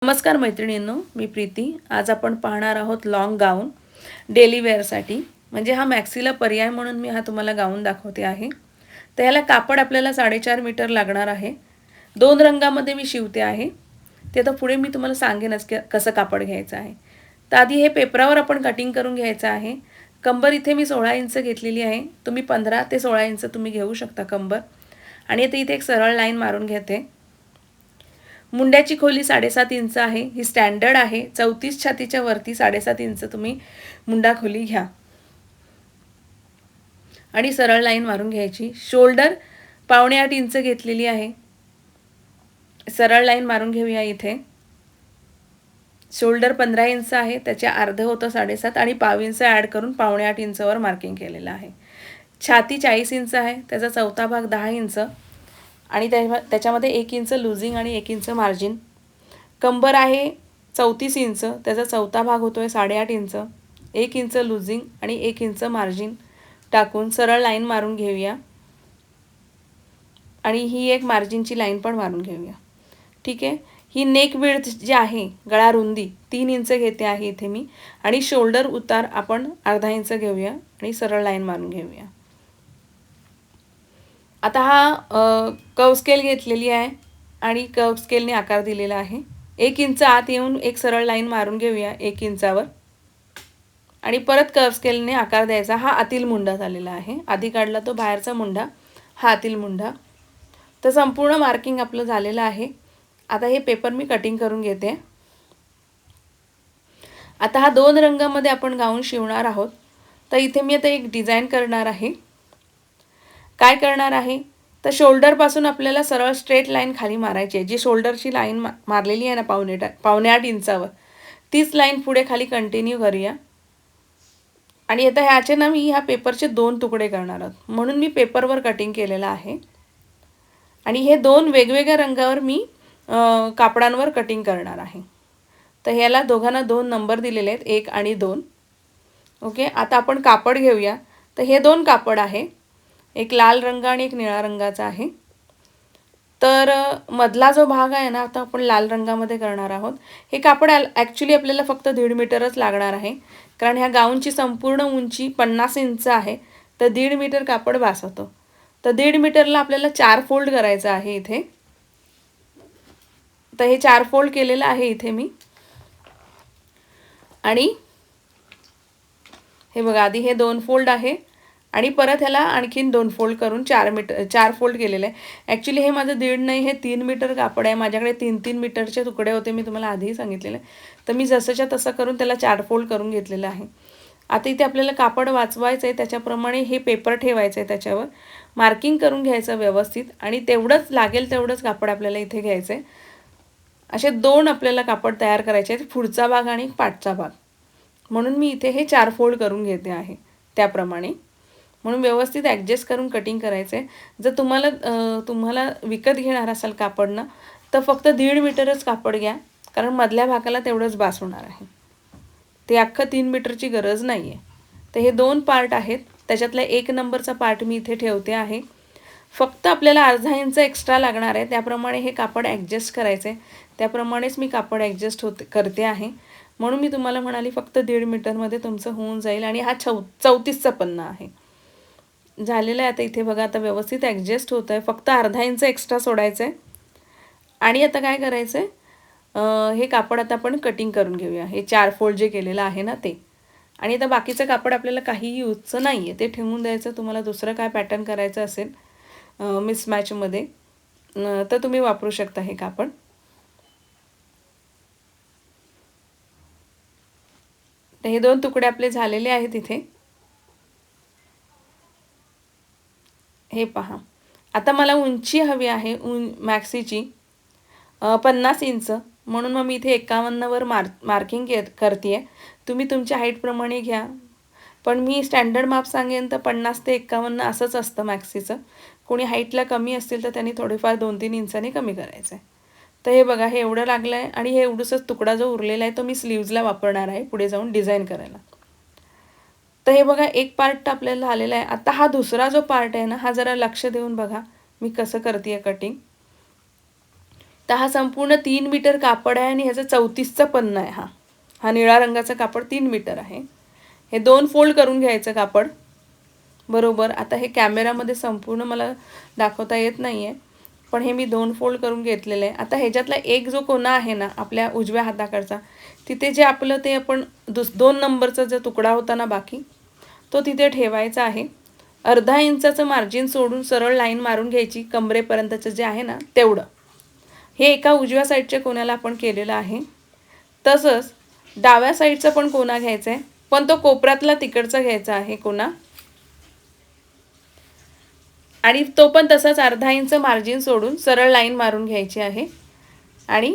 नमस्कार मैत्रिणींनो, मी प्रीती. आज आपण पाहणार आहोत लॉंग गाऊन डेली वेअरसाठी. म्हणजे हा मॅक्सीला पर्याय म्हणून मी हा तुम्हाला गाऊन दाखवते आहे. तर ह्याला कापड आपल्याला 4.5 मीटर लागणार आहे. 2 रंगामध्ये मी शिवते आहे. ते तर पुढे मी तुम्हाला सांगेनच की कसं कापड घ्यायचं आहे. तर आधी हे पेपरावर आपण कटिंग करून घ्यायचं आहे. कंबर इथे मी 16 इंच घेतलेली आहे. तुम्ही 15 ते 16 इंच तुम्ही घेऊ शकता कंबर. आणि आता इथे एक सरळ लाईन मारून घेते. मुंड्याची खोली 7.5 इंच आहे. ही स्टँडर्ड आहे. 34 छातीच्या वरती 7.5 इंच तुम्ही मुंडा खोली घ्या आणि सरळ लाईन मारून घ्यायची. शोल्डर 7.25 इंच घेतलेली आहे. सरळ लाईन मारून घेऊया इथे. शोल्डर 15 इंच आहे, त्याचे अर्धे होतं 7.5 आणि पाव इंच ॲड करून 7.25 इंचवर मार्किंग केलेलं आहे. छाती 40 इंच आहे, त्याचा चौथा भाग 10 इंच आणि त्याच्यामध्ये 1 इंच लुझिंग आणि 1 इंच मार्जिन. कंबर आहे 34 इंच, त्याचा चौथा भाग होतोय 8.5 इंच, 1 इंच लुझिंग आणि 1 इंच मार्जिन टाकून सरळ लाईन मारून घेऊया आणि ही एक मार्जिनची लाईन पण मारून घेऊया. ठीक आहे. ही नेक विड्थ जी आहे, गळा रुंदी 3 इंच घेते आहे इथे मी आणि शोल्डर उतार आपण अर्धा इंच घेऊया आणि सरळ लाईन मारून घेऊया. आता हा कर्व स्केल घेतलेली आहे आणि कर्व स्केलने आकार दिलेला आहे. 1 इंच आत येऊन एक सरळ लाईन मारून घेऊया 1 इंचावर आणि परत कर्व स्केलने आकार द्यायचा. हा आतील मुंडा झालेला आहे. आधी काढला तो बाहेरचा मुंडा, हा आतील मुंडा. तर संपूर्ण मार्किंग आपलं झालेलं आहे. आता हे पेपर मी कटिंग करून घेते. आता हा 2 रंगामध्ये आपण गाऊन शिवणार आहोत. तर इथे मी आता एक डिझाईन करणार आहे. काय करणार आहे तर शोल्डरपासून आपल्याला सरळ स्ट्रेट लाईन खाली मारायची आहे. जी शोल्डरची लाईन मारलेली आहे ना 7.25 इंचावर, तीच लाईन पुढे खाली कंटिन्यू करूया. आणि आता ह्याचे ना मी ह्या पेपरचे 2 तुकडे करणार आहोत, म्हणून मी पेपरवर कटिंग केलेलं आहे. आणि हे 2 वेगवेगळ्या रंगावर मी कापडांवर कटिंग करणार आहे. तर ह्याला दोघांना 2 नंबर दिलेले आहेत, 1 आणि 2. ओके. आता आपण कापड घेऊया. तर हे 2 कापड आहे, एक लाल रंग आणि एक निळा रंगाचा आहे. तर मधला जो भाग आहे ना, आता आपण लाल रंगामध्ये करणार आहोत. हे कापड ॲक्च्युली आपल्याला फक्त 1.5 मीटरच लागणार आहे, कारण ह्या गाऊनची संपूर्ण उंची 50 इंच आहे. तर 1.5 मीटर कापड बास होतो. तर 1.5 मीटरला आपल्याला 4 फोल्ड करायचं आहे इथे. तर हे 4 फोल्ड केलेलं आहे इथे मी. आणि हे बघा, आधी हे 2 फोल्ड आहे आणि परत ह्याला आणखीन 2 फोल्ड करून 4 फोल्ड केलेलं आहे. ॲक्च्युली हे माझं 1.5 नाही, हे 3 मीटर कापड आहे. माझ्याकडे 3-3 मीटरचे तुकडे होते, मी तुम्हाला आधीही सांगितलेलं आहे. तर मी जसंच्या तसं करून त्याला 4 फोल्ड करून घेतलेलं आहे. आता इथे आपल्याला कापड वाचवायचं आहे, त्याच्याप्रमाणे हे पेपर ठेवायचं आहे, त्याच्यावर मार्किंग करून घ्यायचं व्यवस्थित आणि तेवढंच लागेल तेवढंच कापड आपल्याला इथे घ्यायचं आहे. असे 2 आपल्याला कापड तयार करायचे आहेत, पुढचा भाग आणि पाठचा भाग. म्हणून मी इथे हे 4 फोल्ड करून घेते आहे त्याप्रमाणे. म्हणून व्यवस्थित ॲडजस्ट करून कटिंग करायचं आहे. जर तुम्हाला विकत घेणार असाल कापड ना, तर फक्त 1.5 मीटरच कापड घ्या, कारण मधल्या भागाला तेवढंच बास होणार आहे. ते अख्खं 3 मीटरची गरज नाही आहे. तर हे 2 पार्ट आहेत, त्याच्यातला 1 नंबरचा पार्ट मी इथे ठेवते आहे. फक्त आपल्याला अर्धा इंच एक्स्ट्रा लागणार आहे, त्याप्रमाणे हे कापड ॲडजस्ट करायचं आहे. त्याप्रमाणेच मी कापड ॲडजस्ट करते आहे. म्हणून मी तुम्हाला म्हणाली फक्त 1.5 मीटरमध्ये तुमचं होऊन जाईल. आणि हा 34चा पन्ना आहे झालेला आहे. आता इथे बघा, आता व्यवस्थित ॲडजस्ट होतं आहे. फक्त अर्धा इंच एक्स्ट्रा सोडायचं आहे. आणि आता काय करायचं आहे, हे कापड आता आपण कटिंग करून घेऊया. हे 4 फोल्ड जे केलेलं आहे ना ते. आणि आता बाकीचं कापड आपल्याला काही यूजचं नाही आहे, ते ठेवून द्यायचं. तुम्हाला दुसरं काय पॅटर्न करायचं असेल मिसमॅचमध्ये तर तुम्ही वापरू शकता हे कापड. तर हे 2 तुकडे आपले झालेले आहेत इथे. हे पहा, आता मला उंची हवी आहे मॅक्सीची 50 इंच, म्हणून मग मी इथे 51वर मार्किंग करते आहे. तुम्ही तुमच्या हाईटप्रमाणे घ्या, पण मी स्टँडर्ड माप सांगेन तर 50 ते 51 असंच असतं मॅक्सीचं. कोणी हाईटला कमी असतील तर त्यांनी थोडेफार 2-3 इंचाने कमी करायचं आहे. तर हे बघा, हे एवढं लागलं आहे आणि हे एवढंसंच तुकडा जो उरलेला आहे तो मी स्लीव्जला वापरणार आहे पुढे जाऊन डिझाईन करायला. तर हे बघा, एक पार्ट आपल्याला आलेला आहे. आता हा दुसरा जो पार्ट आहे ना, हा जरा लक्ष देऊन बघा मी कसं करते आहे कटिंग. तर हा संपूर्ण 3 मीटर कापड आहे आणि ह्याचा 34चा पन्ना आहे. हा निळा रंगाचा कापड 3 मीटर आहे. हे 2 फोल्ड करून घ्यायचं कापड. बरोबर. आता हे कॅमेरामध्ये संपूर्ण मला दाखवता येत नाही आहे, पण हे मी 2 फोल्ड करून घेतलेलं आहे. आता ह्याच्यातला एक जो कोना आहे ना आपल्या उजव्या हाताकडचा, तिथे जे आपलं ते आपण 2 नंबरचा जो तुकडा होता ना बाकी, तो तिथे ठेवायचा आहे. अर्धा इंचाचं मार्जिन सोडून सरळ लाईन मारून घ्यायची कमरेपर्यंतचं जे आहे ना तेवढं. हे एका उजव्या साईडच्या कोण्याला आपण केलेलं आहे. तसंच डाव्या साईडचा पण कोना घ्यायचा आहे, पण तो कोपऱ्यातला तिकडचा घ्यायचा आहे कोना. आणि तो पण तसाच अर्धा इंच मार्जिन सोडून सरळ लाईन मारून घ्यायची आहे. आणि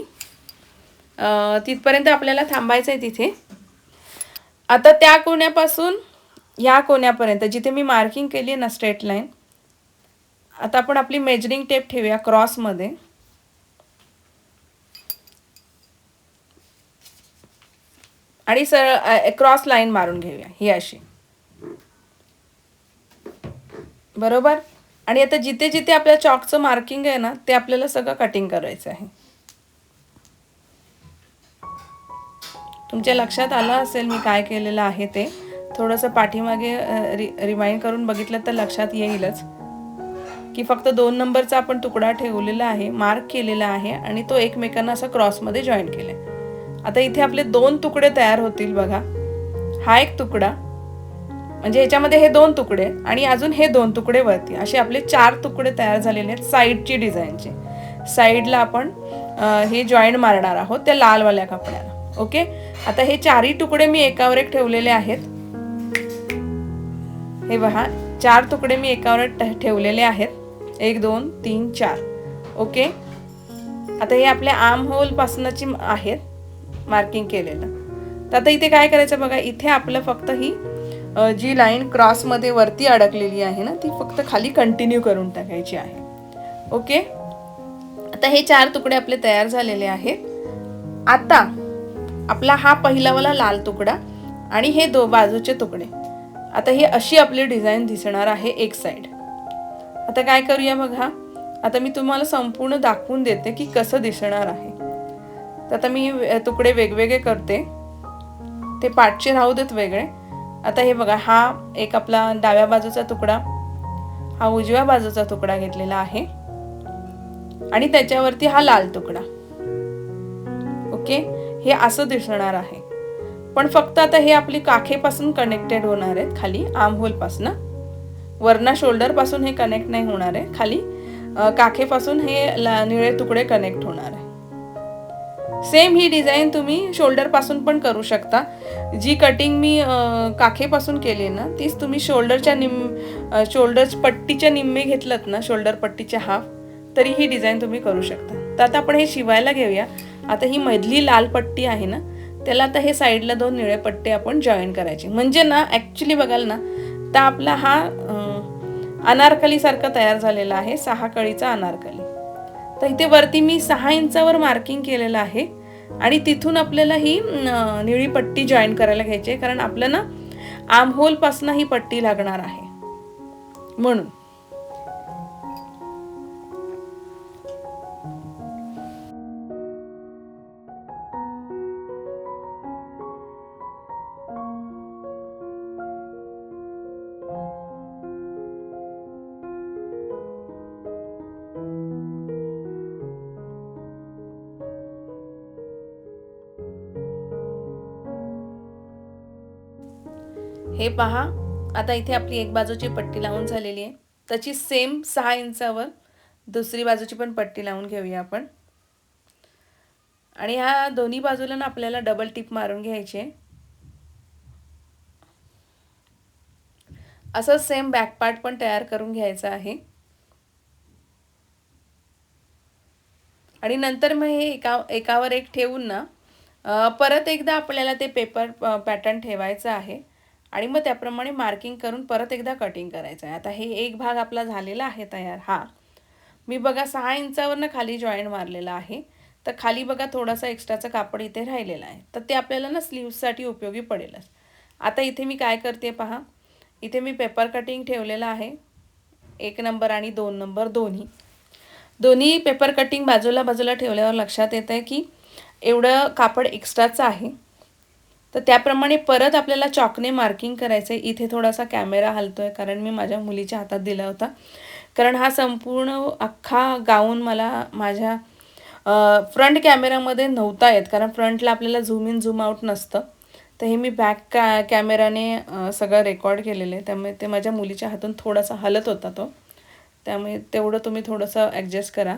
तिथपर्यंत आपल्याला थांबायचं आहे तिथे. आता त्या कोण्यापासून ह्या कोण्यापर्यंत जिथे मी मार्किंग केली आहे ना स्ट्रेट लाईन, आता आपण आपली मेजरिंग टेप ठेवूया क्रॉसमध्ये. आणि सरळ क्रॉस लाईन मारून घेऊया ही अशी. बरोबर. आणि आता जिथे जिथे आपल्या चॉकचं मार्किंग आहे ना ते आपल्याला सगळं कटिंग करायचं आहे. तुमच्या लक्षात आलं असेल मी काय केलेलं आहे ते. थोडंसं पाठीमागे रिवाइंड करून बघितलं तर लक्षात येईलच की फक्त 2 नंबरचा आपण तुकडा ठेवलेला आहे, मार्क केलेला आहे आणि तो एकमेकांना असं क्रॉसमध्ये जॉईन केलाय. आता इथे आपले 2 तुकडे तयार होतील बघा. हा एक तुकडा, म्हणजे ह्याच्यामध्ये हे 2 तुकडे आणि अजून हे 2 तुकडे वरती, असे आपले 4 तुकडे तयार झालेले आहेत साईडची डिझाईनचे. साईडला आपण हे जॉईंट मारणार आहोत त्या लालवाल्या कपड्याला. ओके. आता हे 4ही तुकडे मी एकावर एक ठेवलेले आहेत. हे पहा 4 तुकडे मी एकावर ठेवलेले आहेत. 1 2 3 4. ओके. आता हे आपल्या आर्म होल पासूनची आहेत मार्किंग केलेलं. तर आता इथे काय करायचं बघा, इथे आपलं फक्त ही जी लाईन क्रॉसमध्ये वरती अडकलेली आहे ना ती फक्त खाली कंटिन्यू करून टाकायची आहे. ओके. आता हे 4 तुकडे आपले तयार झालेले आहेत. आता आपला हा पहिलावाला लाल तुकडा आणि हे 2 बाजूचे तुकडे, आता ही अशी आपली डिझाईन दिसणार आहे एक साईड. आता काय करूया बघा, आता मी तुम्हाला संपूर्ण दाखवून देते की कसं दिसणार आहे. तर आता मी तुकडे वेगवेगळे करते, ते पाठचे राहू देत वेगळे. आता हे बघा, हा एक आपला डाव्या बाजूचा तुकडा, हा उजव्या बाजूचा तुकडा घेतलेला आहे आणि त्याच्यावरती हा लाल तुकडा. ओके. हे असं दिसणार आहे. पण फक्त आता हे आपली काखेपासून कनेक्टेड होणार आहेत, खाली आर्म होल पासून. वरना शोल्डर पासून हे कनेक्ट नाही होणार आहे, खाली काखेपासून हे निळे तुकडे कनेक्ट होणार आहे. सेम ही डिझाईन तुम्ही शोल्डर पासून पण करू शकता. जी कटिंग मी काखेपासून केली ना तीच तुम्ही शोल्डर पट्टीच्या निम्मे घेतलत ना, शोल्डर पट्टीच्या हाफ, तरी ही डिझाईन तुम्ही करू शकता. तर आता आपण हे शिवायला घेऊया. आता ही मधली लाल पट्टी आहे ना त्याला आता हे साईडला 2 निळे पट्टे आपण जॉईन करायचे. म्हणजे ना ॲक्च्युली बघाल ना तर आपला हा अनारकली सारखा तयार झालेला आहे, 6 कळीचा अनारकली. तर इथे वरती मी 6 इंचावर मार्किंग केलेलं आहे आणि तिथून आपल्याला ही निळी पट्टी जॉईन करायला घ्यायची आहे, कारण आपलं ना आर्म होल पासून ही पट्टी लागणार आहे म्हणून. हे पहा, आता इथे आपली एक बाजूची पट्टी लावून झालेली आहे. त्याची सेम 6 इंचावर दुसरी बाजूची पण पट्टी लावून घेऊया आपण. आणि ह्या दोन्ही बाजूला ना आपल्याला डबल टिप मारून घ्यायची आहे. असं सेम बॅक पार्ट पण तयार करून घ्यायचा आहे. आणि नंतर मग हे एकावर एक ठेवून ना परत एकदा आपल्याला ते पेपर पॅटर्न ठेवायचं आहे आणि मग त्याप्रमाणे मार्किंग करून परत एकदा कटिंग करायचं आहे. आता हे एक भाग आपला झालेला आहे तयार. हा मी बघा 6 इंचावरनं खाली जॉईंट मारलेला आहे. तर खाली बघा थोडासा एक्स्ट्राचा कापड इथे राहिलेला आहे, तर ते आपल्याला ना स्लीव्ससाठी उपयोगी पडेलच. आता इथे मी काय करते पहा, इथे मी पेपर कटिंग ठेवलेला आहे 1 नंबर आणि 2 नंबर दोन्ही. दोन्ही पेपर कटिंग बाजूला बाजूला ठेवल्यावर लक्षात येतं आहे की एवढं कापड एक्स्ट्राचं आहे. तर त्याप्रमाणे परत आपल्याला चॉकने मार्किंग करायचं आहे. इथे थोडासा कॅमेरा हलतो आहे कारण मी माझ्या मुलीच्या हातात दिला होता. कारण हा संपूर्ण अख्खा गाऊन मला माझ्या फ्रंट कॅमेरामध्ये नव्हता येत, कारण फ्रंटला आपल्याला झूम इन झूम आउट नसतं. तर हे मी बॅक कॅमेराने सगळं रेकॉर्ड केलेलं आहे. त्यामुळे ते माझ्या मुलीच्या हातून थोडासा हलत होता तो. त्यामुळे तेवढं तुम्ही थोडंसं ॲडजस्ट करा.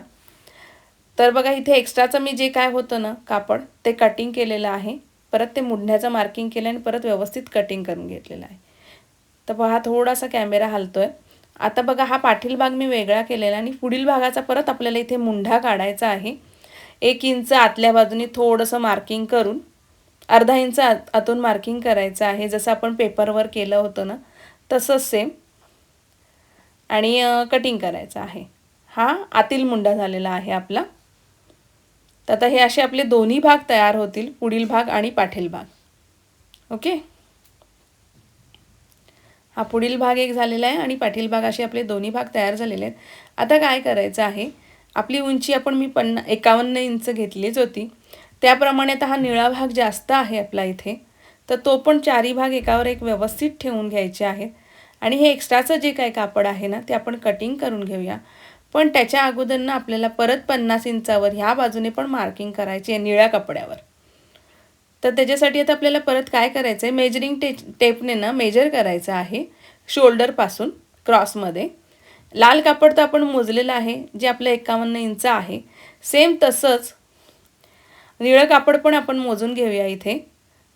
तर बघा इथे एक्स्ट्राचं मी जे काय होतं ना कापड ते कटिंग केलेलं आहे. परत ते मुंढ्याचं मार्किंग केलं आणि परत व्यवस्थित कटिंग करून घेतलेलं आहे. तर पहा थोडासा कॅमेरा हलतो आहे. आता बघा हा पाठील भाग मी वेगळा केलेला आणि पुढील भागाचा परत आपल्याला इथे मुंढा काढायचा आहे. 1 इंच आतल्या बाजूने थोडंसं मार्किंग करून अर्धा इंच आतून मार्किंग करायचं आहे, जसं आपण पेपरवर केलं होतं ना तसंच सेम. आणि कटिंग करायचं आहे. हा आतील मुंडा झालेला आहे आपला. तर आता हे असे आपले दोन्ही भाग तयार होतील, पुढील भाग आणि पाठील भाग. ओके, हा पुढील भाग एक झालेला आहे आणि पाठील भाग असे आपले दोन्ही भाग तयार झालेले आहेत. आता काय करायचं आहे, आपली उंची आपण मी 51 इंच घेतलीच होती. त्याप्रमाणे आता हा निळा भाग जास्त आहे आपला इथे, तर तो पण चारही भाग एकावर एक व्यवस्थित ठेवून घ्यायचे आहेत. आणि हे एक्स्ट्राचं जे काही कापड आहे ना ते आपण कटिंग करून घेऊया. पण त्याच्या अगोदर ना आपल्याला परत 50 इंचावर ह्या बाजूने पण मार्किंग करायची आहे निळ्या कपड्यावर. तर त्याच्यासाठी आता आपल्याला परत काय करायचं आहे, मेजरिंग टेपने ना मेजर करायचं आहे शोल्डरपासून क्रॉसमध्ये. लाल कापड तर आपण मोजलेलं आहे जे आपलं 51 इंच आहे. सेम तसंच निळं कापड पण आपण मोजून घेऊया इथे.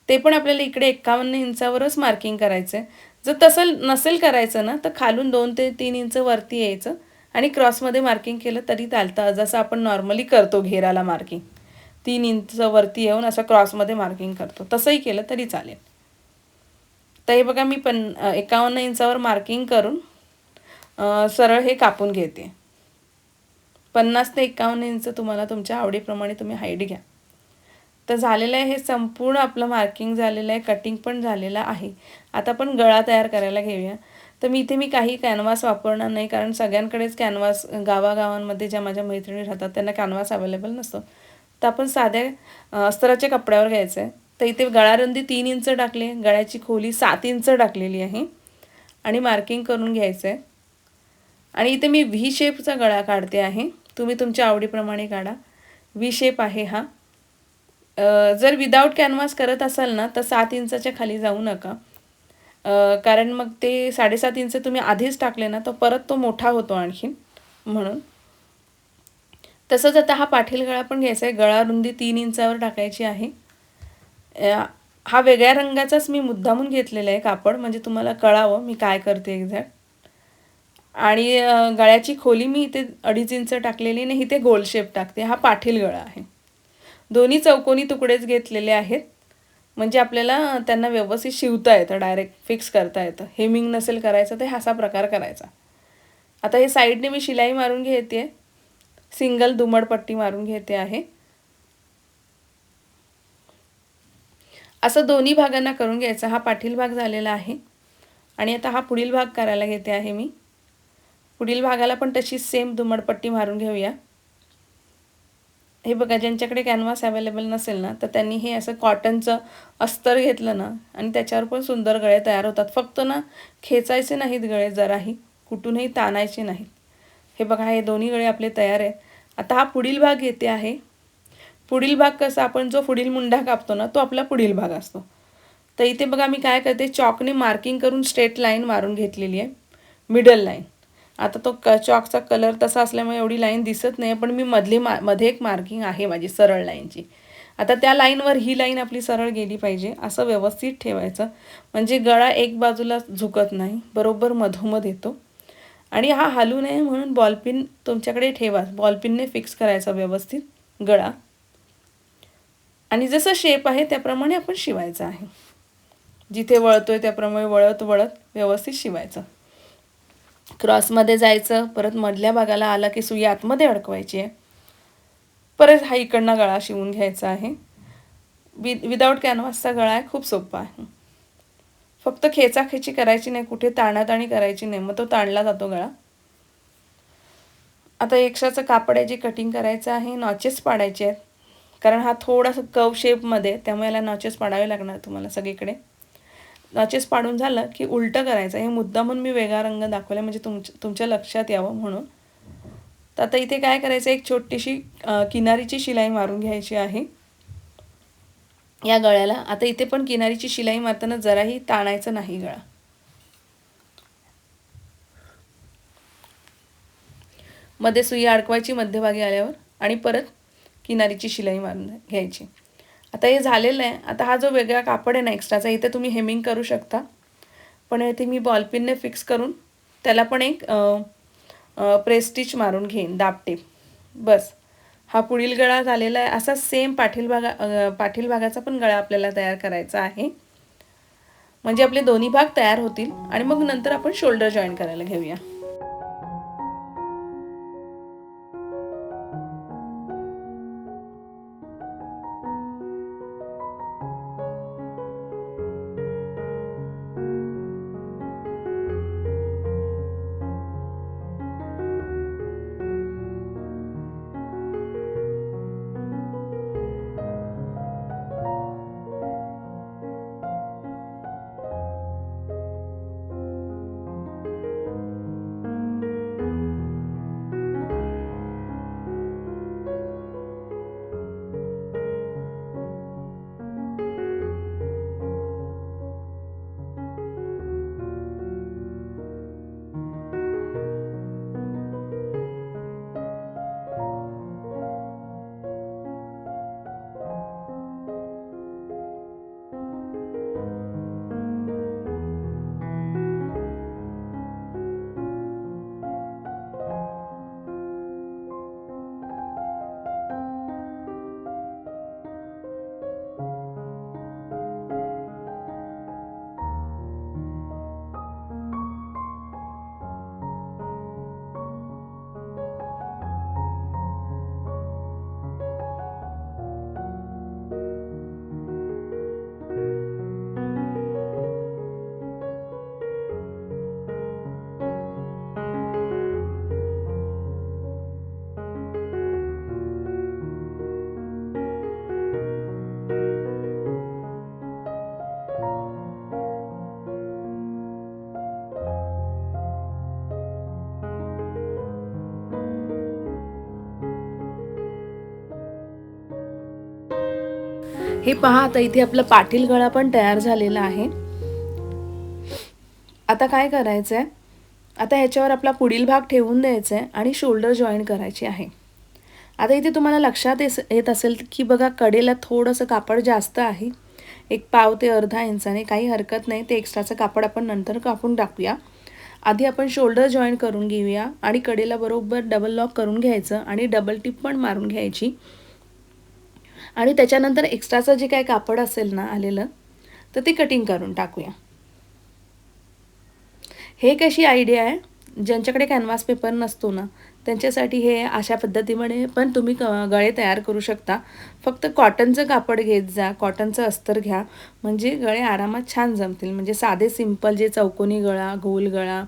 ते पण आपल्याला इकडे 51 इंचावरच मार्किंग करायचं आहे. जर तसं नसेल करायचं ना तर खालून 2 ते 3 इंच वरती यायचं आणि क्रॉसमध्ये मार्किंग केलं तरी चालतं, जसं आपण नॉर्मली करतो घेराला मार्किंग. 3 इंच वरती येऊन असं क्रॉसमध्ये मार्किंग करतो, तसंही केलं तरी चालेल. तर हे बघा मी 51 इंचावर मार्किंग करून सरळ हे कापून घेते. 50 ते 51 इंच तुम्हाला तुमच्या आवडीप्रमाणे तुम्ही हाईट घ्या. तर झालेलं आहे हे संपूर्ण आपलं मार्किंग झालेलं आहे, कटिंग पण झालेलं आहे. आता आपण गळा तयार करायला घेऊया. तर मी काही कॅनव्हास वापरणार नाही, कारण सगळ्यांकडेच कॅनव्हास गावागावांमध्ये ज्या माझ्या मैत्रिणी राहतात त्यांना कॅनव्हास अवेलेबल नसतो. तर आपण साध्या अस्तराच्या कपड्यावर घ्यायचं आहे. तर इथे गळारुंदी 3 इंच टाकले, गळ्याची खोली 7 इंच टाकलेली आहे आणि मार्किंग करून घ्यायचं आहे. आणि इथे मी व्ही शेपचा गळा काढते आहे, तुम्ही तुमच्या आवडीप्रमाणे काढा. व्ही शेप आहे हा. जर विदाऊट कॅनव्हास करत असाल ना तर 7 इंचाच्या खाली जाऊ नका, कारण मग ते 7.5 इंच तुम्ही आधीच टाकले ना तर परत तो मोठा होतो आणखीन, म्हणून. तसंच आता हा पाठील गळा पण घ्यायचा आहे. गळा रुंदी 3 इंचावर टाकायची आहे. हा वेगळ्या रंगाचाच मी मुद्दामून घेतलेला आहे कापड, म्हणजे तुम्हाला कळावं मी काय करते एक्झॅक्ट. आणि गळ्याची खोली मी इथे 2.5 इंच टाकलेली नाही, इथे गोल शेप टाकते. हा पाठील गळा आहे. दोन्ही चौकोनी तुकडेच घेतलेले आहेत, म्हणजे आपल्याला त्यांना व्यवस्थित शिवता येतं, डायरेक्ट फिक्स करता येतं. हेमिंग नसेल करायचं तर असा प्रकार करायचा. आता हे साईडने मी शिलाई मारून घेते, सिंगल दुमडपट्टी मारून घेते आहे. असं दोन्ही भागांना करून घ्यायचं. हा पाठील भाग झालेला आहे आणि आता हा पुढील भाग करायला घेते आहे मी. पुढील भागाला पण तशीच सेम दुमडपट्टी मारून घेऊया. हे बघा, ज्यांच्याकडे कॅनव्हास अवेलेबल नसेल ना तर त्यांनी हे असं कॉटनचं अस्तर घेतलं ना आणि त्याच्यावर पण सुंदर गळे तयार होतात. फक्त ना खेचायचे नाहीत गळे, जराही कुठूनही ताणायचे नाहीत. हे बघा, हे दोन्ही गळे आपले तयार आहेत. आता हा पुढील भाग येते आहे. पुढील भाग कसा, आपण जो पुढील मुंडा कापतो ना तो आपला पुढील भाग असतो. तर इथे बघा मी काय करते, चॉकने मार्किंग करून स्ट्रेट लाईन मारून घेतलेली आहे, मिडल लाईन. आता तो चॉकचा कलर तसा असल्यामुळे एवढी लाईन दिसत नाही, पण मी मध्ये एक मार्किंग आहे माझी सरळ लाईनची. आता त्या लाईनवर ही लाईन आपली सरळ गेली पाहिजे, असं व्यवस्थित ठेवायचं, म्हणजे गळा एक बाजूला झुकत नाही, बरोबर मधोमध येतो. आणि हा हलू नये म्हणून बॉलपिन तुमच्याकडे ठेवा, बॉलपिनने फिक्स करायचा व्यवस्थित गळा. आणि जसं शेप आहे त्याप्रमाणे आपण शिवायचं आहे. जिथे वळतोय त्याप्रमाणे वळत वळत व्यवस्थित शिवायचं. क्रॉसमध्ये जायचं, परत मधल्या भागाला आला की सुई आतमध्ये अडकवायची आहे. परत हा इकडनं गळा शिवून घ्यायचा आहे. विदाऊट कॅनव्हासचा गळा आहे, खूप सोपा आहे. फक्त खेचाखेची करायची नाही, कुठे ताणाताणी करायची नाही, मग तो ताणला जातो गळा. आता एक्स्ट्राचं कापड आहे जे कटिंग करायचं आहे, नॉचेस पाडायचे आहेत, कारण हा थोडासा कर्व शेपमध्ये, त्यामुळे याला नॉचेस पाडावे लागणार तुम्हाला सगळीकडे. नॉचेस पाडून झालं की उलटं करायचं. हे मुद्दा म्हणून मी वेगळा रंग दाखवला म्हणजे तुमच्या लक्षात यावं म्हणून. तर आता इथे काय करायचं, एक छोटीशी किनारीची शिलाई मारून घ्यायची आहे या गळ्याला. आता इथे पण किनारीची शिलाई मारताना जराही ताणायचं नाही गळा. मध्ये सुई अडकवायची मध्यभागी आल्यावर आणि परत किनारीची शिलाई मारून घ्यायची. आता हे झालेलं आहे. आता हा जो वेगळा कापड आहे ना एक्स्ट्राचा, इथे तुम्ही हेमिंग करू शकता, पण इथे मी बॉलपिनने फिक्स करून त्याला पण एक प्रेस स्टिच मारून घेईन, दाबटीप. बस हा पुढील गळा झालेला आहे. असा सेम पाठील भागाचा पण गळा आपल्याला तयार करायचा आहे, म्हणजे आपले दोन्ही भाग तयार होतील. आणि मग नंतर आपण शोल्डर जॉईन करायला घेऊया. हे पहा, आता इथे आपला पाटील गळा पण तयार झालेला आहे. आता काय करायचं आहे, आता ह्याच्यावर आपला पुढील भाग ठेवून द्यायचा आहे आणि शोल्डर जॉईन करायची आहे. आता इथे तुम्हाला लक्षात येत असेल की बघा, कडेला थोडंसं कापड जास्त आहे, एक पाव ते अर्धा इंचाने. काही हरकत नाही, ते एक्स्ट्राचं कापड आपण नंतर कापून टाकूया. आधी आपण शोल्डर जॉईन करून घेऊया आणि कडेला बरोबर डबल लॉक करून घ्यायचं आणि डबल टिप पण मारून घ्यायची. आणि त्याच्यानंतर एक्स्ट्राचं जे काय कापड असेल ना आलेलं, तर ते कटिंग करून टाकूया. हे कशी आयडिया आहे, ज्यांच्याकडे कॅनव्हास पेपर नसतो ना त्यांच्यासाठी हे अशा पद्धतीने पण तुम्ही गळे तयार करू शकता. फक्त कॉटनचं कापड घेत जा, कॉटनचं अस्तर घ्या, म्हणजे गळे आरामात छान जमतील. म्हणजे साधे सिंपल जे चौकोनी गळा, गोल गळा,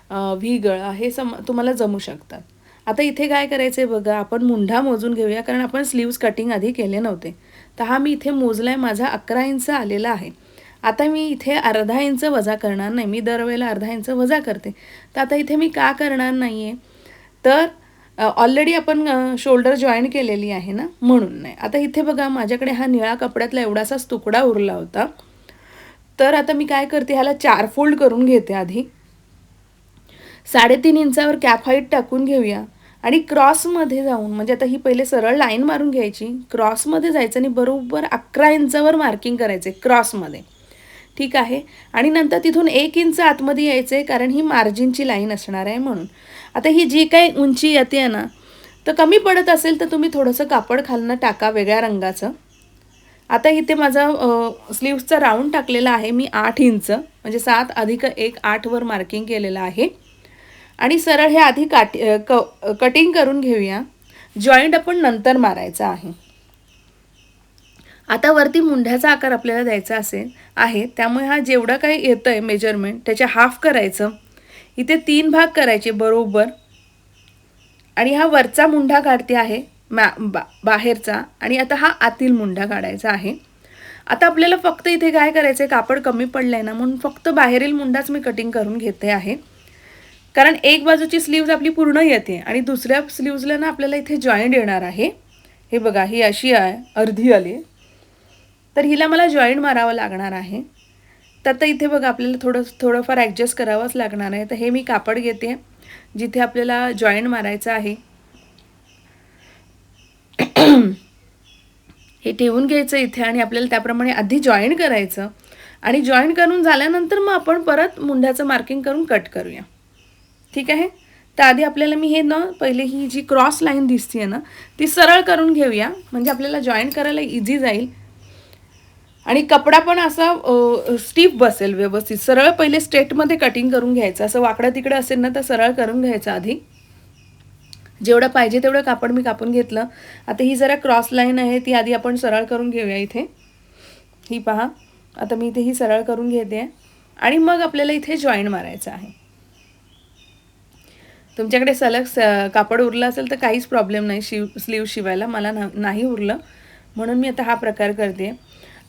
व्ही गळा हे तुम्हाला जमू शकतात. आता इथे काय करायचं आहे बघा, आपण मुंढा मोजून घेऊया, कारण आपण स्लीव्स कटिंग आधी केले नव्हते. तर हा मी इथे मोजला आहे, माझा 11 इंच आलेला आहे. आता मी इथे अर्धा इंच वजा करणार नाही, मी दरवेळेला अर्धा इंच वजा करते. तर आता इथे मी का करणार नाही आहे, तर ऑलरेडी आपण शोल्डर जॉईन केलेली आहे ना, म्हणून नाही. आता इथे बघा, माझ्याकडे हा निळा कपड्यातला एवढासाच तुकडा उरला होता. तर आता मी काय करते, ह्याला 4 फोल्ड करून घेते. आधी 3.5 इंचावर कॅप हाईट टाकून घेऊया आणि क्रॉसमध्ये जाऊन, म्हणजे आता ही पहिले सरळ लाईन मारून घ्यायची, क्रॉसमध्ये जायचं आणि बरोबर 11 इंचावर मार्किंग करायचे क्रॉसमध्ये. ठीक आहे. आणि नंतर तिथून 1 इंच आतमध्ये यायचं आहे, कारण ही मार्जिनची लाईन असणार आहे म्हणून. आता ही जी काही उंची येते ना, तर कमी पडत असेल तर तुम्ही थोडंसं कापड खालनं टाका वेगळ्या रंगाचं. आता इथे माझा स्लीव्सचा राऊंड टाकलेला आहे मी 8 इंच, म्हणजे 7 अधिक 1 8 वर मार्किंग केलेलं आहे. आणि सरळ हे आधी कटिंग करून घेऊया. जॉईंट आपण नंतर मारायचा आहे. आता वरती मुंढ्याचा आकार आपल्याला द्यायचा आहे, त्यामुळे हा जेवढा काही येतं आहे मेजरमेंट त्याच्या हाफ करायचं. इथे 3 भाग करायचे बरोबर आणि हा वरचा मुंढा काढते आहे बाहेरचा, आणि आता हा आतील मुंढा काढायचा आहे. आता आपल्याला फक्त इथे काय करायचं आहे, कापड कमी पडलं आहे ना, म्हणून फक्त बाहेरील मुंडाच मी कटिंग करून घेते आहे. कारण एक बाजूची स्लीव्ज आपली पूर्ण येते आणि दुसऱ्या स्लीव्जला ना आपल्याला इथे जॉईंट येणार आहे. हे बघा, ही अशी आहे, अर्धी आली, तर हिला मला जॉईंट मारावं लागणार आहे. तर आता इथे बघा आपल्याला थोडंफार ॲडजस्ट करावंच लागणार आहे. तर हे मी कापड घेते जिथे आपल्याला जॉईंट मारायचं आहे. हे ठेवून घ्यायचं इथे आणि आपल्याला त्याप्रमाणे आधी जॉईंट करायचं, आणि जॉईंट करून झाल्यानंतर मग आपण परत मुंढ्याचं मार्किंग करून कट करूया. ठीक आहे. तर आधी आपल्याला मी हे ना पहिले ही जी क्रॉस लाईन दिसते ना ती सरळ करून घेऊया, म्हणजे आपल्याला जॉईंट करायला इझी जाईल आणि कपडा पण असा स्टिफ बसेल व्यवस्थित. सरळ पहिले स्ट्रेटमध्ये कटिंग करून घ्यायचं, असं वाकडं तिकडं असेल ना तर सरळ करून घ्यायचं आधी. जेवढं पाहिजे तेवढं कापड मी कापून घेतलं. आता ही जरा क्रॉस लाईन आहे ती आधी आपण सरळ करून घेऊया इथे. ही पहा, आता मी इथे ही सरळ करून घेते आणि मग आपल्याला इथे जॉईंट मारायचं आहे. तुमच्याकडे सलग कापड उरलं असेल तर काहीच प्रॉब्लेम नाही स्लीव शिवायला. मला नाही उरलं म्हणून मी आता हा प्रकार करते.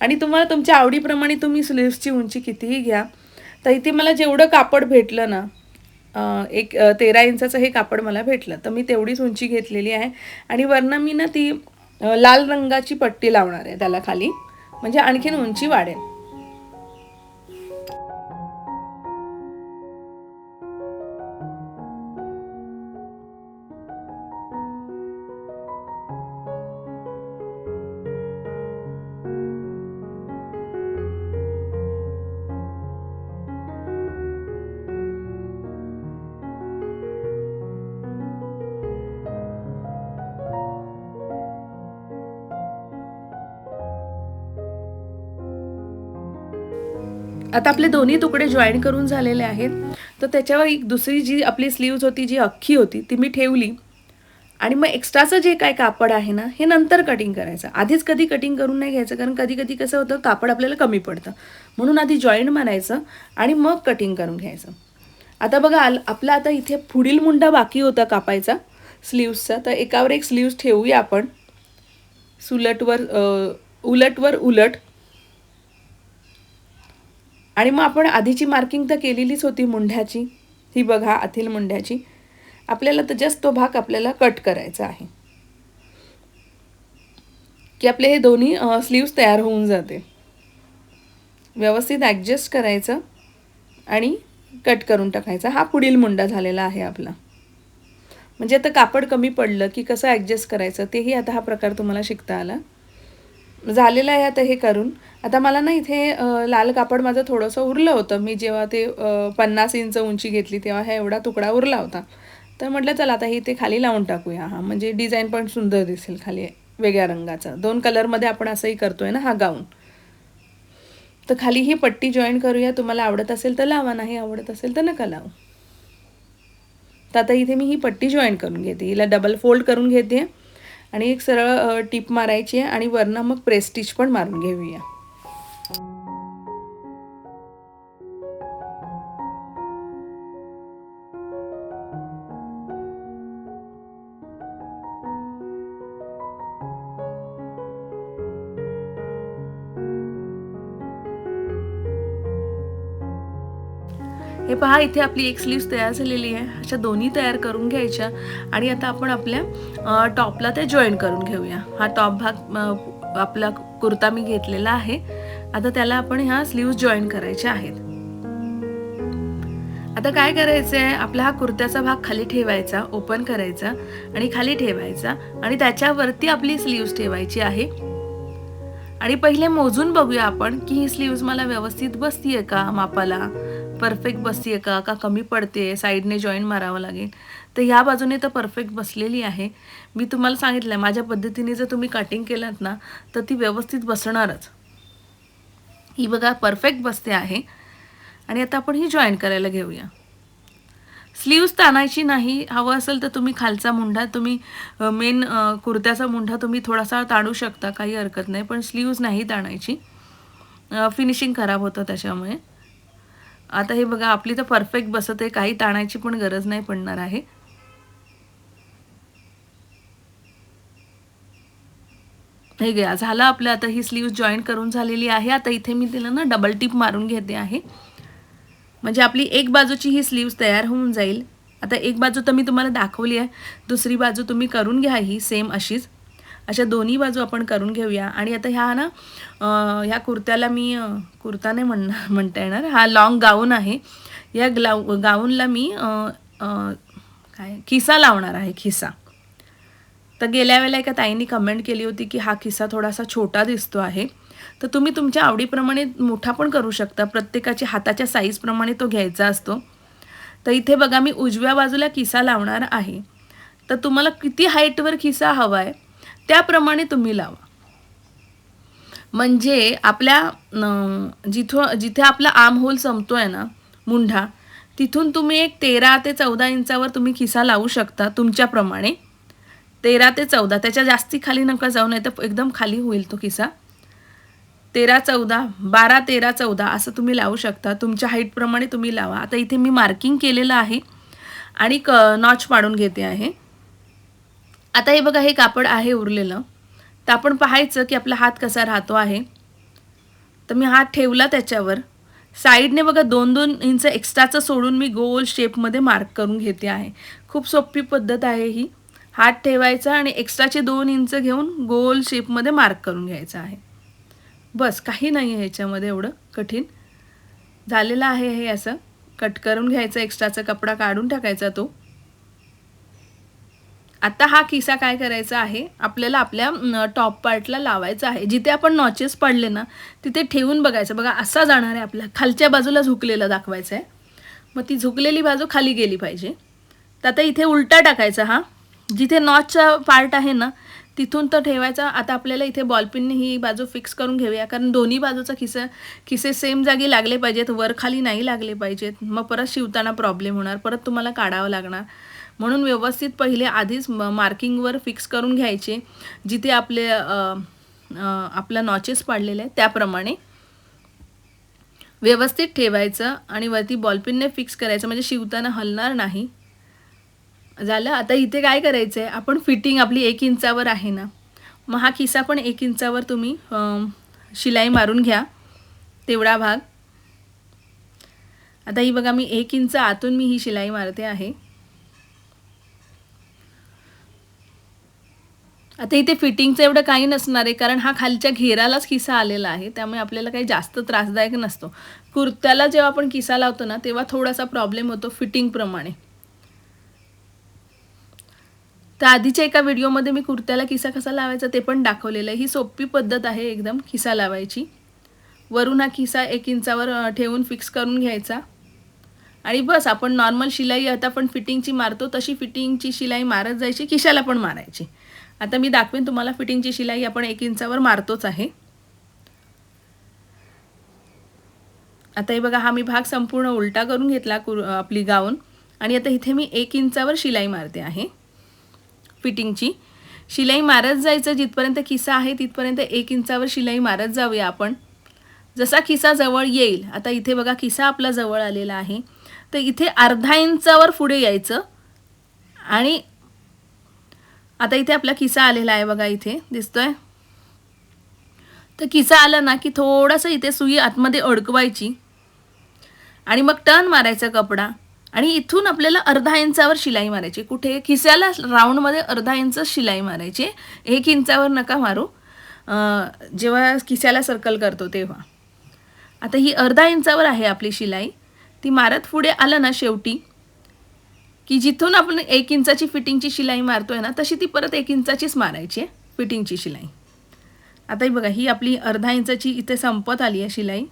आणि तुम्हाला तुमच्या आवडीप्रमाणे तुम्ही स्लीव्सची उंची कितीही घ्या. तर इथे मला जेवढं कापड भेटलं ना, एक 13 इंचाचं हे कापड मला भेटलं, तर मी तेवढीच उंची घेतलेली आहे. आणि वरनं मी ना ती लाल रंगाची पट्टी लावणार आहे त्याला खाली, म्हणजे आणखीन उंची वाढेल. आता आपले दोन्ही तुकडे जॉईन करून झालेले आहेत. तर त्याच्यावर एक दुसरी जी आपली स्लीव्ज होती जी अख्खी होती ती मी ठेवली, आणि मग एक्स्ट्राचं जे काय कापड आहे ना हे नंतर कटिंग करायचं. आधीच कधी कटिंग करून नाही घ्यायचं, कारण कधी कधी कसं होतं कापड आपल्याला कमी पडतं, म्हणून आधी जॉईंट मारायचं आणि मग कटिंग करून घ्यायचं. आता बघा आपला आता इथे पुढील मुंडा बाकी होता कापायचा स्लीव्सचा. तर एकावर एक स्लीव्स ठेवूया आपण, उलटवर उलट, आणि मग आपण आधीची मार्किंग तर केलेलीच होती मुंढ्याची. ही बघा आतील मुंढ्याची. आपल्याला तर जस्ट तो भाग आपल्याला कट करायचा आहे की आपले हे दोन्ही स्लीव्स तयार होऊन जाते. व्यवस्थित ॲडजस्ट करायचं आणि कट करून टाकायचा. हा पुढील मुंडा झालेला आहे आपला. म्हणजे आता कापड कमी पडलं की कसं ॲडजस्ट करायचं तेही आता हा प्रकार तुम्हाला शिकता आला. झालेलं आहे आता हे करून. आता मला ना इथे लाल कापड माझं थोडंसं उरलं होतं. मी जेव्हा ते 50 इंच उंची घेतली तेव्हा हा एवढा तुकडा उरला होता. तर म्हटलं चला आता हे ते खाली लावून टाकूया. हा म्हणजे डिझाईन पण सुंदर दिसेल खाली वेगळ्या रंगाचा. 2 कलरमध्ये आपण असंही करतोय ना हा गाऊन. तर खाली ही पट्टी जॉईन करूया. तुम्हाला आवडत असेल तर लावा, नाही आवडत असेल तर नका लावू. तर आता इथे मी ही पट्टी जॉईन करून घेते. हिला डबल फोल्ड करून घेते आणि एक सरळ टिप मारायची आहे आणि वरनं मग प्रेस स्टिच पण मारून घेऊया. हे पहा, इथे आपली एक स्लीव्स तयार झालेली आहे. अशा दोन्ही तयार करून घ्यायच्या आणि आता आपण आपल्या टॉपला ते जॉईन करून घेऊया. हा टॉप भाग आपला कुर्ता मी घेतलेला आहे. आता त्याला आपण ह्या स्लीव्स जॉईन करायच्या आहेत. आता काय करायचं आहे, आपला हा कुर्त्याचा भाग खाली ठेवायचा, ओपन करायचा आणि खाली ठेवायचा आणि त्याच्यावरती आपली स्लीव्स ठेवायची आहे. आणि पहिले मोजून बघूया आपण की ही स्लीव्स मला व्यवस्थित बसतीये का, मापाला परफेक्ट बसतीये का कमी पडते, साईडने जॉईन मारावं लागेल. तर ह्या बाजूने तर परफेक्ट बसलेली आहे. मी तुम्हाला सांगितलं माझ्या पद्धतीने जर तुम्ही कटिंग केलात ना तर ती व्यवस्थित बसणारच. ही बघा परफेक्ट बसते आहे. आणि आता आपण ही जॉईन करायला घेऊया. स्लीव्स ताणायची नाही. हवं असेल तर तुम्ही खालचा मुंढा, तुम्ही मेन कुर्त्याचा मुंढा तुम्ही थोडासा ताणू शकता, काही हरकत नाही, पण स्लीव्स नाही ताणायची. फिनिशिंग खराब होतं त्याच्यामुळे. आता हे बघा आपली तर परफेक्ट बसत आहे, काही ताणायची पण गरज नाही पडणार आहे. हे घ्या, झालं आपलं. आता ही स्लीव्ह जॉईन करून झालेली आहे. आता इथे मी तिला ना डबल टिप मारून घेते आहे, म्हणजे आपली एक बाजूची ही स्लीव्ह तयार होऊन जाईल. आता एक बाजू तर मी तुम्हाला दाखवली आहे, दुसरी बाजू तुम्ही करून घ्या ही सेम अशीच. अशा दोन्ही बाजू आपण करून घेऊया. आणि आता ह्या ना ह्या कुर्त्याला मी कुर्ता नाही म्हणता येणार, हा लॉंग गाऊन आहे. या गाऊनला मी काय खिसा लावणार आहे, खिसा. तर गेल्या वेळेला एका ताईंनी कमेंट केली होती की हा खिसा थोडासा छोटा दिसतो आहे, तर तुम्ही तुमच्या आवडीप्रमाणे मोठा पण करू शकता. प्रत्येकाच्या हाताच्या साईजप्रमाणे तो घ्यायचा असतो. तर इथे बघा मी उजव्या बाजूला खिसा लावणार आहे. तर तुम्हाला किती हाईटवर खिसा हवा आहे त्याप्रमाणे तुम्ही लावा. म्हणजे आपल्या जिथे आपला आर्म होल संपतोय ना, मुंढा, तिथून तुम्ही एक 13 ते 14 इंचावर तुम्ही खिसा लावू शकता तुमच्याप्रमाणे. 13 ते 14, त्याच्या जास्ती खाली नका जाऊ, नाही तर एकदम खाली होईल तो खिसा. 13, 14, 12, 13, 14 असं तुम्ही लावू शकता. तुमच्या हाईटप्रमाणे तुम्ही लावा. आता इथे मी मार्किंग केलेलं आहे आणि नॉच पाडून घेते आहे. आता हे बघा, हे कापड आहे उरलेलं. तर आपण पाहायचं की आपला हात कसा राहतो आहे. तर मी हात ठेवला त्याच्यावर, साईडने बघा 2-2 इंच एक्स्ट्राचं सोडून मी गोल शेपमध्ये मार्क करून घेते आहे. खूप सोपी पद्धत आहे ही. हात ठेवायचा आणि एक्स्ट्राचे 2 इंच घेऊन गोल शेपमध्ये मार्क करून घ्यायचं आहे. बस, काही नाही आहे ह्याच्यामध्ये एवढं कठीण. झालेलं आहे हे. असं कट करून घ्यायचं, एक्स्ट्राचा कपडा काढून टाकायचा तो. आता हा खिसा काय करायचा आहे, आपल्याला आपल्या टॉप पार्टला लावायचा आहे. जिथे आपण नॉचेस पडले ना तिथे ठेवून बघायचं. बघा असा जाणार आहे, आपल्या खालच्या बाजूला झुकलेलं दाखवायचं आहे. मग ती झुकलेली बाजू खाली गेली पाहिजे. तर आता इथे उलटा टाकायचा. हा जिथे नॉचचा पार्ट आहे ना तिथून तो ठेवायचा. आता आपल्याला इथे बॉलपिनने ही बाजू फिक्स करून घेऊया, कारण दोन्ही बाजूचा खिसे सेम जागी लागले पाहिजेत, वर खाली नाही लागले पाहिजेत. मग परत शिवताना प्रॉब्लेम होणार, परत तुम्हाला काढावं लागणार. म्हणून व्यवस्थित पहिले आधीच मार्किंगवर फिक्स करून घ्यायचे, जिथे आपल्या नॉचेस पाडलेले आहेत त्याप्रमाणे व्यवस्थित ठेवायचं आणि वरती बॉलपिनने फिक्स करायचं, म्हणजे शिवताना हलणार नाही. झालं. आता इथे काय करायचं आहे, आपण फिटिंग आपली 1 इंचावर आहे ना, मग हा खिसा पण 1 इंचावर तुम्ही शिलाई मारून घ्या, तेवढा भाग. आता ही बघा, मी 1 इंच आतून मी ही शिलाई मारते आहे. आता इथे फिटिंगचं एवढं काही नसणार आहे, कारण हा खालच्या घेरालाच खिसा आलेला आहे, त्यामुळे आपल्याला काही जास्त त्रासदायक नसतो. कुर्त्याला जेव्हा आपण खिसा लावतो ना तेव्हा थोडासा प्रॉब्लेम होतो फिटिंगप्रमाणे. तर आधीच्या एका व्हिडिओमध्ये मी कुर्त्याला खिसा कसा लावायचा ते पण दाखवलेलं आहे. ही सोपी पद्धत आहे एकदम खिसा लावायची. वरून हा खिसा 1 इंचावर ठेवून फिक्स करून घ्यायचा आणि बस. आपण नॉर्मल शिलाई आता आपण फिटिंगची मारतो तशी फिटिंगची शिलाई मारत जायची, खिशाला पण मारायची. आता मी दाखवेन तुम्हाला फिटिंगची शिलाई आपण 1 इंचावर मारतोच आहे. आता हे बघा, हा मी भाग संपूर्ण उलटा करून घेतला आपली गाऊन, आणि आता इथे मी 1 इंचावर शिलाई मारते आहे. फिटिंगची शिलाई मारत जायचं, जिथपर्यंत खिसा आहे तिथपर्यंत 1 इंचावर शिलाई मारत जाऊया आपण. जसा खिसा जवळ येईल, आता इथे बघा खिसा आपला जवळ आलेला आहे, तर इथे अर्धा इंचावर पुढे यायचं. आणि आता इथे आपला खिसा आलेला आहे बघा, इथे दिसतोय. तर खिसा आला ना की थोडंसं इथे सुई आतमध्ये अडकवायची आणि मग टर्न मारायचा कपडा, आणि इथून आपल्याला अर्धा इंचावर शिलाई मारायची. कुठे? खिस्याला राऊंडमध्ये अर्धा इंच शिलाई मारायची, 1 इंचावर नका मारू जेव्हा खिस्याला सर्कल करतो तेव्हा. आता ही अर्धा इंचावर आहे आपली शिलाई. ती मारत पुढे आलं ना शेवटी की जिथून आपण 1 इंचाची फिटिंगची शिलाई मारतोय ना तशी ती परत 1 इंचाचीच मारायची आहे फिटिंगची शिलाई. आता ही बघा, ही आपली अर्धा इंचाची इथे संपत आली आहे शिलाई.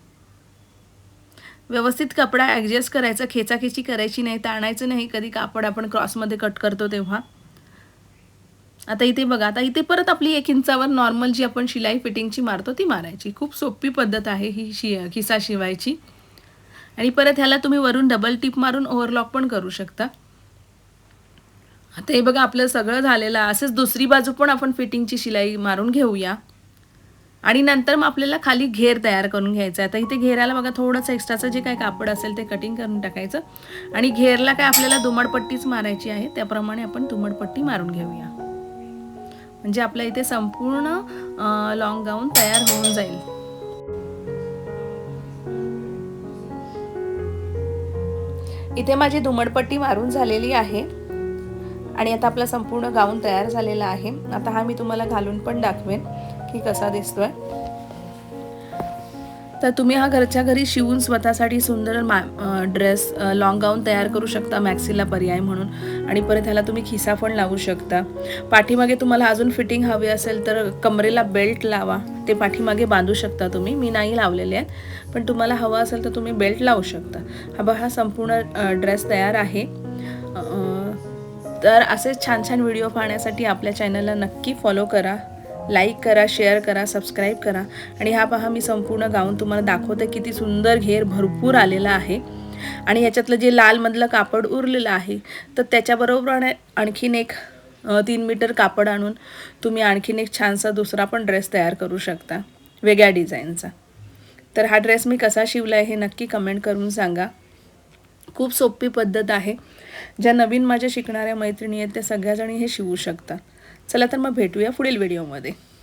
व्यवस्थित कपडा ॲडजस्ट करायचा, खेचाखेची करायची नाही, ताणायचं नाही कधी कापड आपण क्रॉसमध्ये कट करतो तेव्हा. आता इथे बघा, आता इथे परत आपली 1 इंचावर नॉर्मल जी आपण शिलाई फिटिंगची मारतो ती मारायची. खूप सोपी पद्धत आहे ही खिसा शिवायची. आणि परत ह्याला तुम्ही वरून डबल टिप मारून ओव्हरलॉक पण करू शकता. आता हे बघा, आपलं सगळं झालेलं आहे. असंच दुसरी बाजू पण आपण फिटिंगची शिलाई मारून घेऊया आणि नंतर मग आपल्याला खाली घेर तयार करून घ्यायचा आहे. आता इथे घेराला बघा थोडंसं एक्स्ट्राचं जे काय कापड असेल ते कटिंग करून टाकायचं आणि घेरला काय आपल्याला दुमडपट्टीच मारायची आहे, त्याप्रमाणे आपण दुमडपट्टी मारून घेऊया. म्हणजे आपल्या इथे संपूर्ण लॉंग गाऊन तयार होऊन जाईल. इथे माझी दुमडपट्टी मारून झालेली आहे आणि आता आपला संपूर्ण गाऊन तयार झालेला आहे. आता हा मी तुम्हाला घालून पण दाखवेन की कसा दिसतोय. तर तुम्ही हा घरच्या घरी शिवून स्वतःसाठी सुंदर ड्रेस लॉंग गाऊन तयार करू शकता मॅक्सीला पर्याय म्हणून. आणि परत ह्याला तुम्ही खिसा पण लावू शकता. पाठीमागे तुम्हाला अजून फिटिंग हवी असेल तर कमरेला बेल्ट लावा, ते पाठीमागे बांधू शकता तुम्ही. मी नाही लावलेले आहेत, पण तुम्हाला हवं असेल तर तुम्ही बेल्ट लावू शकता. हा संपूर्ण ड्रेस तयार आहे. तर असेच छान छान व्हिडिओ पाहण्यासाठी आपल्या चॅनलला नक्की फॉलो करा, लाईक करा, शेअर करा, सबस्क्राईब करा. आणि हा पहा मी संपूर्ण गाऊन तुम्हाला दाखवते. किती सुंदर घेर भरपूर आलेला आहे. आणि ह्याच्यातलं जे लालमधलं कापड उरलेलं आहे तर त्याच्याबरोबर आणखीन एक 3 मीटर कापड आणून तुम्ही आणखीन एक छानसा दुसरा पण ड्रेस तयार करू शकता वेगळ्या डिझाईनचा. तर हा ड्रेस मी कसा शिवला आहे हे नक्की कमेंट करून सांगा. खूप सोपी पद्धत आहे. ज्या नवीन माझ्या शिकणाऱ्या मैत्रिणी आहेत त्या सगळ्याजणी हे शिवू शकतात. चला तर मग भेटूया पुढील व्हिडिओमध्ये.